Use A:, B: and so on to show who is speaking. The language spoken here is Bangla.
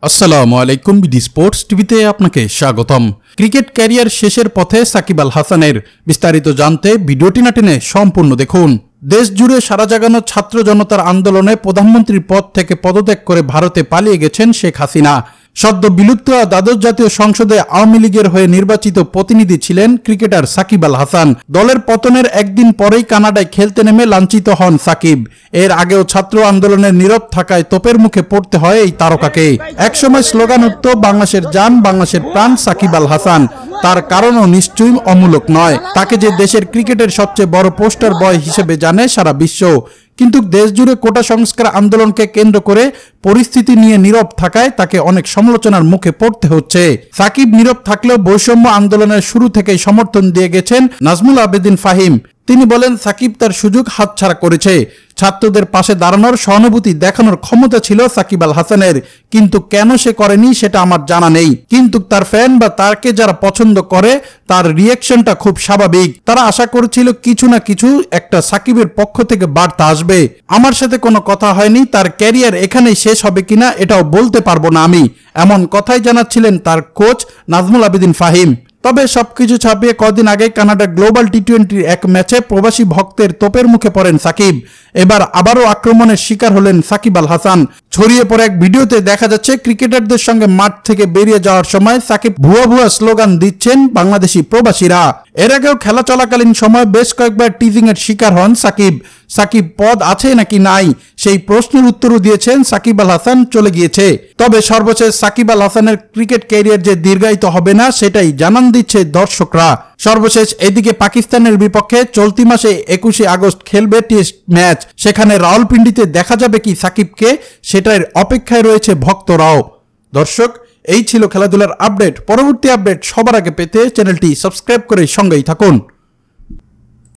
A: আসসালামু আলাইকুম বিডি স্পোর্টস টিভিতে আপনাকে স্বাগতম। ক্রিকেট ক্যারিয়ার শেষের পথে সাকিব আল হাসানের বিস্তারিত জানতে ভিডিওটি না টেনে সম্পূর্ণ দেখুন। দেশ জুড়ে সারা জাগানো ছাত্র জনতার আন্দোলনে প্রধানমন্ত্রীর পদ থেকে পদত্যাগ করে ভারতে পালিয়ে গেছেন শেখ হাসিনা। সদ্য বিলুপ্ত দ্বাদশ জাতীয় সংসদে আওয়ামী লীগের হয়ে নির্বাচিত প্রতিনিধি ছিলেন ক্রিকেটার সাকিব আল হাসান। দলের পতনের একদিন পরেই কানাডায় খেলতে নেমে লাঞ্ছিত হন সাকিব। এর আগেও ছাত্র আন্দোলনের নীরব থাকায় তোপের মুখে পড়তে হয় এই তারকাকে। একসময় স্লোগান উঠত বাংলাদেশের জান, বাংলাদেশের প্রাণ সাকিব আল হাসান। তার কারণও নিশ্চয়ই অমূলক নয়। তাকে যে দেশের ক্রিকেটের সবচেয়ে বড় পোস্টার বয় হিসেবে জানে সারা বিশ্ব। কিন্তু দেশ জুড়ে কোটা সংস্কার আন্দোলনকে কেন্দ্র করে পরিস্থিতি নিয়ে নীরব থাকায় তাকে অনেক সমালোচনার মুখে পড়তে হচ্ছে। সাকিব নীরব থাকলেও বৈষম্য আন্দোলনের শুরু থেকেই সমর্থন দিয়ে গেছেন নাজমুল আবেদিন ফাহিম। তিনি বলেন, সাকিব তার সুযোগ হাতছাড়া করেছে। ছাত্রদের পাশে দাঁড়ানোর, সহানুভূতি দেখানোর ক্ষমতা ছিল সাকিব আল হাসানের, কিন্তু কেন সে করেনি সেটা আমার জানা নেই। কিন্তু তার ফ্যান বা তাকে যারা পছন্দ করে তার রিয়াকশনটা খুব স্বাভাবিক। তারা আশা করেছিল কিছু না কিছু একটা সাকিবের পক্ষ থেকে বার্তা আসবে। আমার সাথে কোনো কথা হয়নি, তার ক্যারিয়ার এখানেই শেষ হবে কিনা এটাও বলতে পারবো না আমি, এমন কথাই জানাচ্ছিলেন তার কোচ নাজমুল আবেদিন ফাহিম। তবে সবকিছু ছাপিয়ে কদিন আগে কানাডা গ্লোবাল টি-20 এক ম্যাচে প্রবাসী ভক্তের তোপের মুখে পড়েন সাকিব। এবার আবারও আক্রমণের শিকার হলেন সাকিব আল হাসান। ছড়িয়ে পড়ে এক ভিডিওতে দেখা যাচ্ছে ক্রিকেটারদের সঙ্গে মাঠ থেকে বেরিয়ে যাওয়ার সময় সাকিব ভুয়া স্লোগান দিচ্ছেন বাংলাদেশি প্রবাসীরা। এর আগেও খেলা চলাকালীন সময় বেশ কয়েকবার টিজিং এর শিকার হন সাকিব। সাকিব পদ আছে নাকি নাই সেই প্রশ্নের উত্তরও দিয়েছেন সাকিব আল হাসান চলে গিয়েছে। তবে সর্বশেষ সাকিব আল হাসানের ক্রিকেট ক্যারিয়ার যে দীর্ঘায়িত হবে না সেটাই জানান দিচ্ছে দর্শকরা। সর্বশেষ এদিকে পাকিস্তানের বিপক্ষে চলতি মাসে 21 আগস্ট খেলবে টেস্ট ম্যাচ। সেখানে রাওয়ালপিন্ডিতে দেখা যাবে কি সাকিবকে, সেটার অপেক্ষায় রয়েছে ভক্তরাও। দর্শক, এই ছিল খেলাধুলার আপডেট। পরবর্তী আপডেট সবার আগে পেতে চ্যানেলটি সাবস্ক্রাইব করে সঙ্গেই থাকুন।